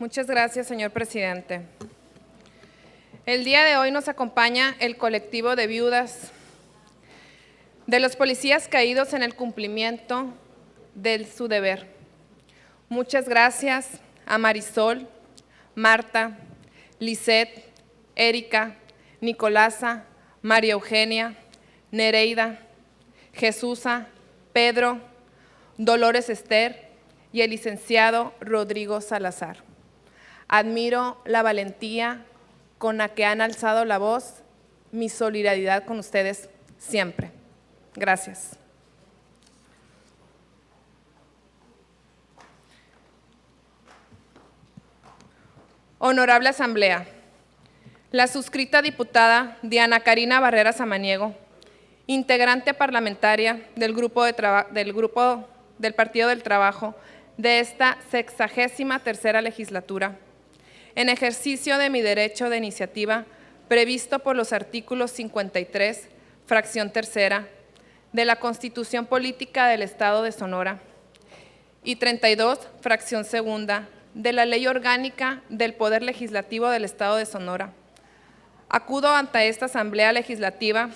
Muchas gracias, señor presidente. El día de hoy nos acompaña el colectivo de viudas de los policías caídos en el cumplimiento de su deber. Muchas gracias a Marisol, Marta, Lisette, Erika, Nicolasa, María Eugenia, Nereida, Jesusa, Pedro, Dolores Esther y el licenciado Rodrigo Salazar. Admiro la valentía con la que han alzado la voz, mi solidaridad con ustedes siempre. Gracias. Honorable Asamblea, la suscrita diputada Diana Karina Barrera Samaniego, integrante parlamentaria del Partido del Trabajo de esta 63ª legislatura, en ejercicio de mi derecho de iniciativa previsto por los artículos 53, fracción tercera, de la Constitución Política del Estado de Sonora y 32, fracción segunda, de la Ley Orgánica del Poder Legislativo del Estado de Sonora. Acudo ante esta Asamblea Legislativa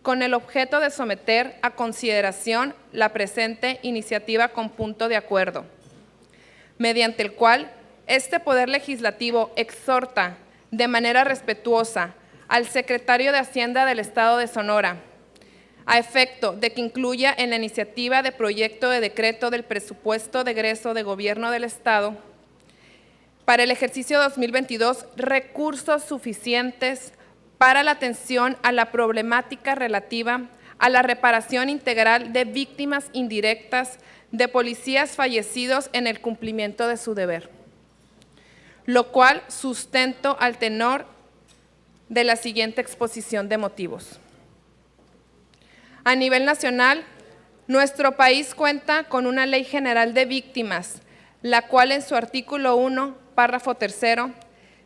con el objeto de someter a consideración la presente iniciativa con punto de acuerdo, mediante el cual este Poder Legislativo exhorta de manera respetuosa al Secretario de Hacienda del Estado de Sonora, a efecto de que incluya en la iniciativa de proyecto de decreto del presupuesto de egreso de Gobierno del Estado para el ejercicio 2022 recursos suficientes para la atención a la problemática relativa a la reparación integral de víctimas indirectas de policías fallecidos en el cumplimiento de su deber, lo cual sustento al tenor de la siguiente exposición de motivos. A nivel nacional, nuestro país cuenta con una Ley General de Víctimas, la cual en su artículo 1, párrafo tercero,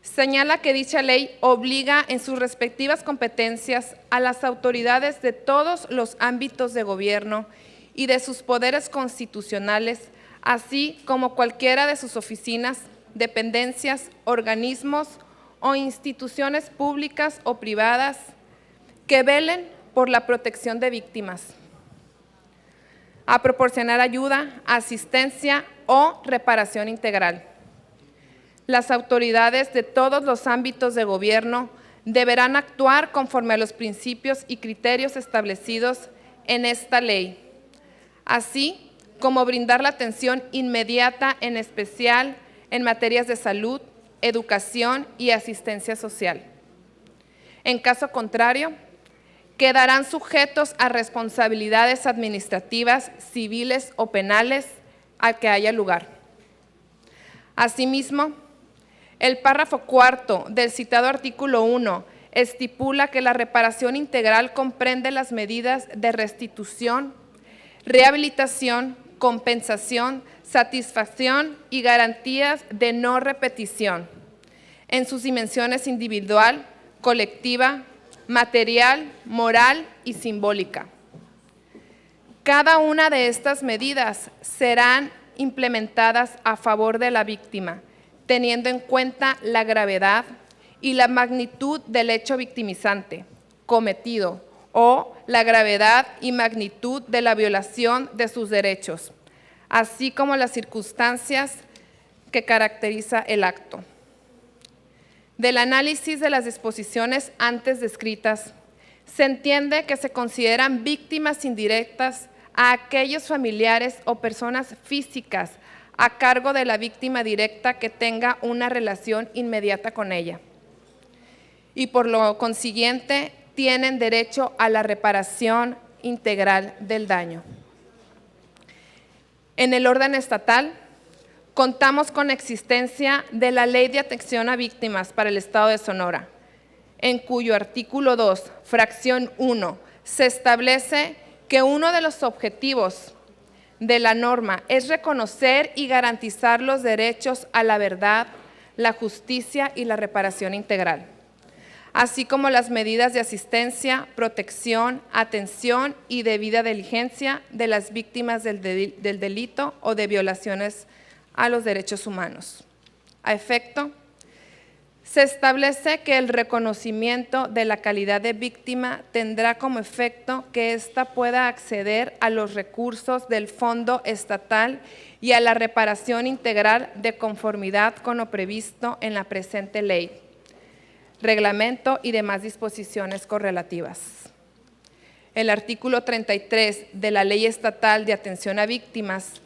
señala que dicha ley obliga en sus respectivas competencias a las autoridades de todos los ámbitos de gobierno y de sus poderes constitucionales, así como cualquiera de sus oficinas, dependencias, organismos o instituciones públicas o privadas que velen por la protección de víctimas, a proporcionar ayuda, asistencia o reparación integral. Las autoridades de todos los ámbitos de gobierno deberán actuar conforme a los principios y criterios establecidos en esta ley, así como brindar la atención inmediata, en especial en materias de salud, educación y asistencia social. En caso contrario, quedarán sujetos a responsabilidades administrativas, civiles o penales al que haya lugar. Asimismo, el párrafo cuarto del citado artículo 1 estipula que la reparación integral comprende las medidas de restitución, rehabilitación, compensación, satisfacción y garantías de no repetición en sus dimensiones individual, colectiva, material, moral y simbólica. Cada una de estas medidas serán implementadas a favor de la víctima, teniendo en cuenta la gravedad y la magnitud del hecho victimizante cometido o la gravedad y magnitud de la violación de sus derechos, así como las circunstancias que caracteriza el acto. Del análisis de las disposiciones antes descritas, se entiende que se consideran víctimas indirectas a aquellos familiares o personas físicas a cargo de la víctima directa que tenga una relación inmediata con ella, y por lo consiguiente tienen derecho a la reparación integral del daño. En el orden estatal, contamos con la existencia de la Ley de Atención a Víctimas para el Estado de Sonora, en cuyo artículo 2, fracción 1, se establece que uno de los objetivos de la norma es reconocer y garantizar los derechos a la verdad, la justicia y la reparación integral, así como las medidas de asistencia, protección, atención y debida diligencia de las víctimas del delito o de violaciones a los derechos humanos. A efecto, se establece que el reconocimiento de la calidad de víctima tendrá como efecto que ésta pueda acceder a los recursos del Fondo Estatal y a la reparación integral de conformidad con lo previsto en la presente ley, reglamento y demás disposiciones correlativas. El artículo 33 de la Ley Estatal de Atención a Víctimas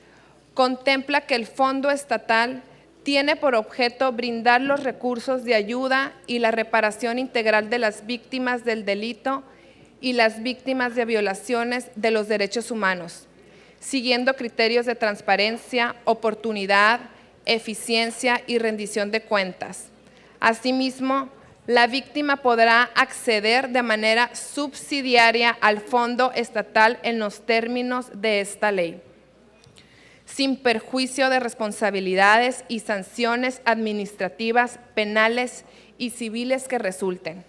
contempla que el Fondo Estatal tiene por objeto brindar los recursos de ayuda y la reparación integral de las víctimas del delito y las víctimas de violaciones de los derechos humanos, siguiendo criterios de transparencia, oportunidad, eficiencia y rendición de cuentas. Asimismo, la víctima podrá acceder de manera subsidiaria al Fondo Estatal en los términos de esta ley, sin perjuicio de responsabilidades y sanciones administrativas, penales y civiles que resulten.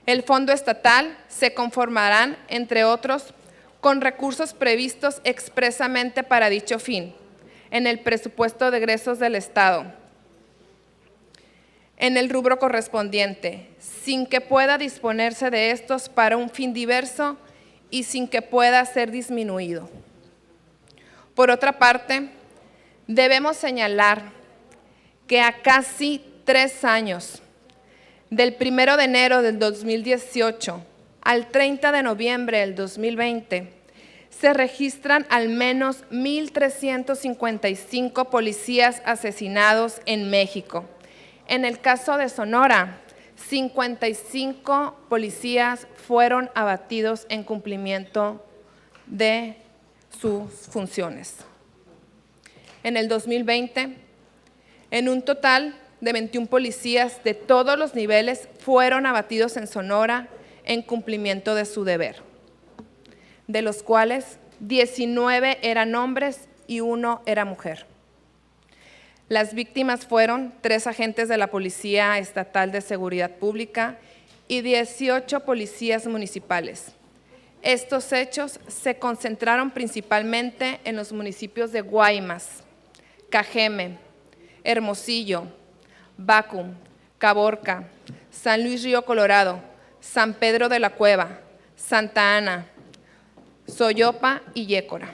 El Fondo Estatal se conformará, entre otros, con recursos previstos expresamente para dicho fin, en el presupuesto de egresos del Estado, en el rubro correspondiente, sin que pueda disponerse de estos para un fin diverso y sin que pueda ser disminuido. Por otra parte, debemos señalar que a casi 3 años, del 1 de enero del 2018 al 30 de noviembre del 2020, se registran al menos 1,355 policías asesinados en México. En el caso de Sonora, 55 policías fueron abatidos en cumplimiento de sus funciones. En el 2020, en un total de 21 policías de todos los niveles fueron abatidos en Sonora en cumplimiento de su deber, de los cuales 19 eran hombres y 1 era mujer. Las víctimas fueron 3 agentes de la Policía Estatal de Seguridad Pública y 18 policías municipales. Estos hechos se concentraron principalmente en los municipios de Guaymas, Cajeme, Hermosillo, Bacum, Caborca, San Luis Río Colorado, San Pedro de la Cueva, Santa Ana, Soyopa y Yécora.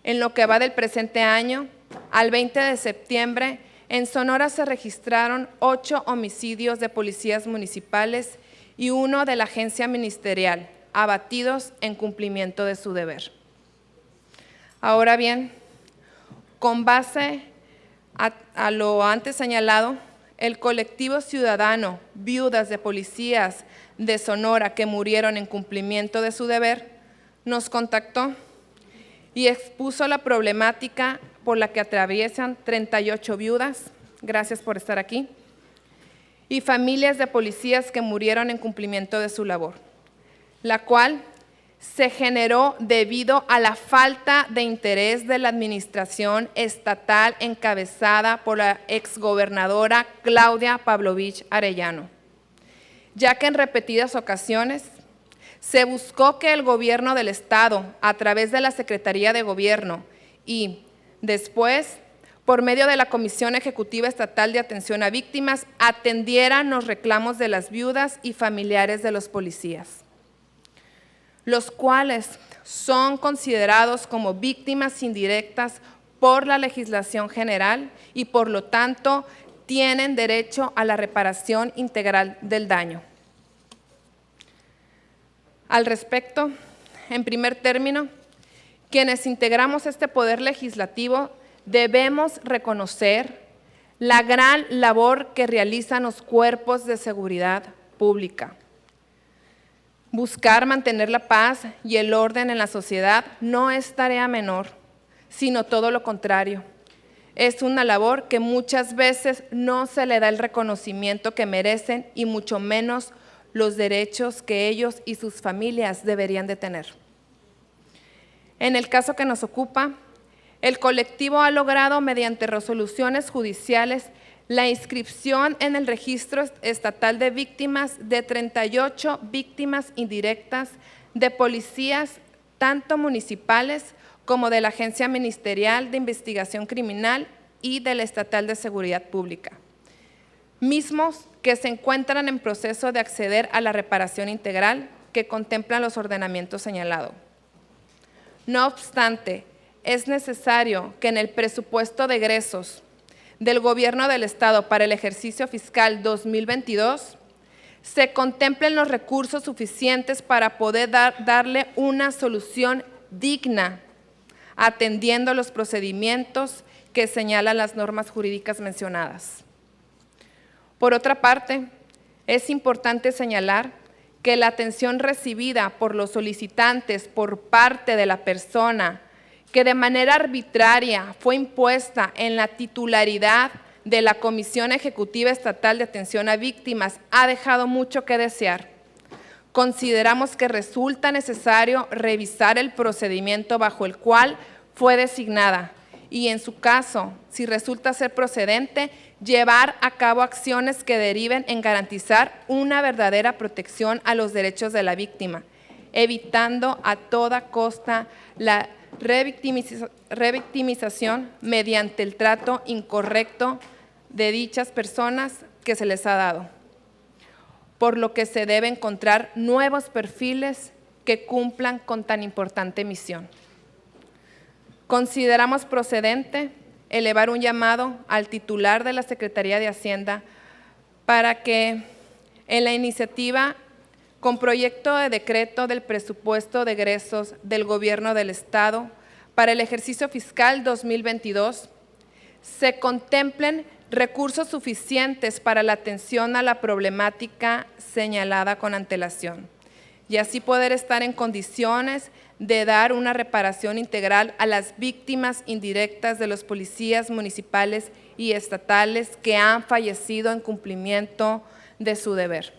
En lo que va del presente año, al 20 de septiembre, en Sonora se registraron 8 homicidios de policías municipales y 1 de la agencia ministerial, abatidos en cumplimiento de su deber. Ahora bien, con base a lo antes señalado, el colectivo ciudadano Viudas de Policías de Sonora que murieron en cumplimiento de su deber nos contactó y expuso la problemática por la que atraviesan 38 viudas, gracias por estar aquí, y familias de policías que murieron en cumplimiento de su labor, la cual se generó debido a la falta de interés de la administración estatal encabezada por la exgobernadora Claudia Pavlovich Arellano, ya que en repetidas ocasiones se buscó que el gobierno del Estado, a través de la Secretaría de Gobierno y después, por medio de la Comisión Ejecutiva Estatal de Atención a Víctimas, atendieran los reclamos de las viudas y familiares de los policías, los cuales son considerados como víctimas indirectas por la legislación general y por lo tanto tienen derecho a la reparación integral del daño. Al respecto, en primer término, quienes integramos este poder legislativo debemos reconocer la gran labor que realizan los cuerpos de seguridad pública. Buscar mantener la paz y el orden en la sociedad no es tarea menor, sino todo lo contrario. Es una labor que muchas veces no se le da el reconocimiento que merecen y mucho menos los derechos que ellos y sus familias deberían de tener. En el caso que nos ocupa, el colectivo ha logrado mediante resoluciones judiciales la inscripción en el Registro Estatal de Víctimas de 38 víctimas indirectas de policías, tanto municipales como de la Agencia Ministerial de Investigación Criminal y del Estatal de Seguridad Pública, mismos que se encuentran en proceso de acceder a la reparación integral que contemplan los ordenamientos señalados. No obstante, es necesario que en el presupuesto de egresos del Gobierno del Estado para el ejercicio fiscal 2022 se contemplen los recursos suficientes para poder darle una solución digna, atendiendo los procedimientos que señalan las normas jurídicas mencionadas. Por otra parte, es importante señalar que la atención recibida por los solicitantes por parte de la persona que de manera arbitraria fue impuesta en la titularidad de la Comisión Ejecutiva Estatal de Atención a Víctimas ha dejado mucho que desear. Consideramos que resulta necesario revisar el procedimiento bajo el cual fue designada y, en su caso, si resulta ser procedente, llevar a cabo acciones que deriven en garantizar una verdadera protección a los derechos de la víctima, evitando a toda costa la revictimización mediante el trato incorrecto de dichas personas que se les ha dado, por lo que se debe encontrar nuevos perfiles que cumplan con tan importante misión. Consideramos procedente elevar un llamado al titular de la Secretaría de Hacienda para que en la iniciativa con proyecto de decreto del presupuesto de egresos del Gobierno del Estado para el ejercicio fiscal 2022 se contemplen recursos suficientes para la atención a la problemática señalada con antelación y así poder estar en condiciones de dar una reparación integral a las víctimas indirectas de los policías municipales y estatales que han fallecido en cumplimiento de su deber.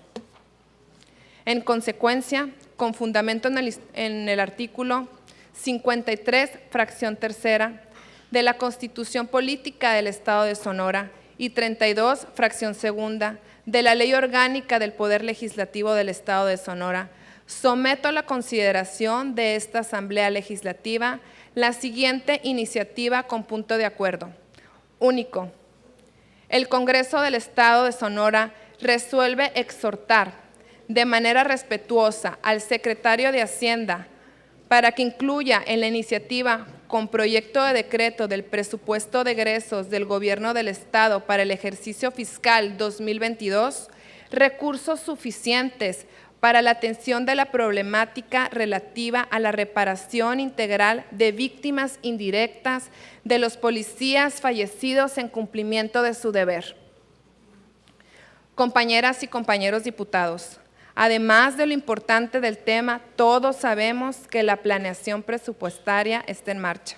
En consecuencia, con fundamento en el artículo 53, fracción tercera, de la Constitución Política del Estado de Sonora y 32, fracción segunda, de la Ley Orgánica del Poder Legislativo del Estado de Sonora, someto a la consideración de esta Asamblea Legislativa la siguiente iniciativa con punto de acuerdo. Único. El Congreso del Estado de Sonora resuelve exhortar de manera respetuosa al secretario de Hacienda para que incluya en la iniciativa con proyecto de decreto del presupuesto de egresos del Gobierno del Estado para el ejercicio fiscal 2022 recursos suficientes para la atención de la problemática relativa a la reparación integral de víctimas indirectas de los policías fallecidos en cumplimiento de su deber. Compañeras y compañeros diputados, además de lo importante del tema, todos sabemos que la planeación presupuestaria está en marcha,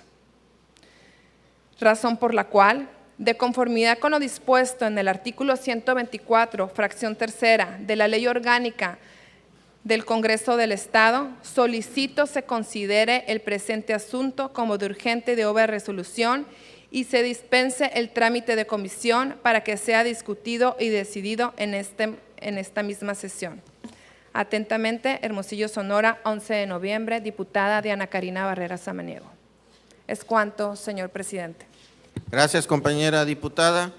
razón por la cual, de conformidad con lo dispuesto en el artículo 124, fracción tercera de la Ley Orgánica del Congreso del Estado, solicito se considere el presente asunto como de urgente de obra de resolución y se dispense el trámite de comisión para que sea discutido y decidido en esta misma sesión. Atentamente, Hermosillo, Sonora, 11 de noviembre, diputada Diana Karina Barrera Samaniego. Es cuanto, señor presidente. Gracias, compañera diputada.